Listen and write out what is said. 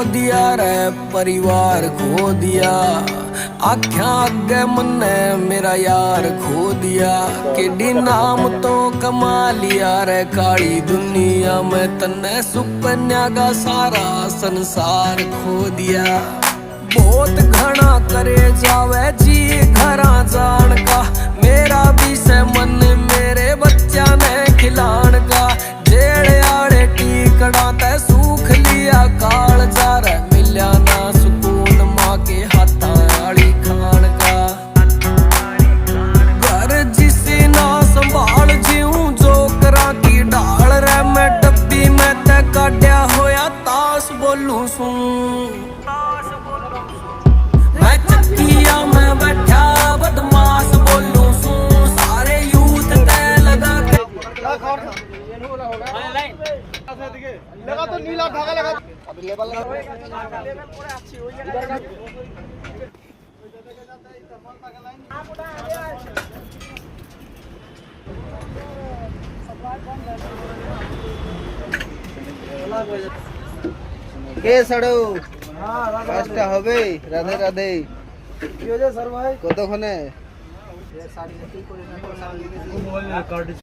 दिया रे परिवार खो दिया, आख्या अगे मन्ने मेरा यार खो दिया। केडी नाम तो कमा लिया रे काली दुनिया में, तन्ने सुपन्या का सारा संसार खो दिया। बहुत घना करे जावे जी घरा जान का, मेरा भी से मन मेरे बच्चा ने खिलान का। जेड़ आड़े टीकड़ा ते सूख लिया काल जा रे, मिल्या ना सुकून माँ के हाथा आली खान का। घर जिसे ना संभाल जीऊं जो करा की डाल रे, मैं डब्बी में ते काट्या होया ताश बोलूं सू। मैं चक्किया में बैठा बदमाश बोलूं सू, सारे यूथ ते लगा के लगा तो नीला धागा लगा अभी लेवल কে ছাড়ো কাজটা হবে। রাধে রাধে। কি হয়েছে স্যার ভাই? কতক্ষণে?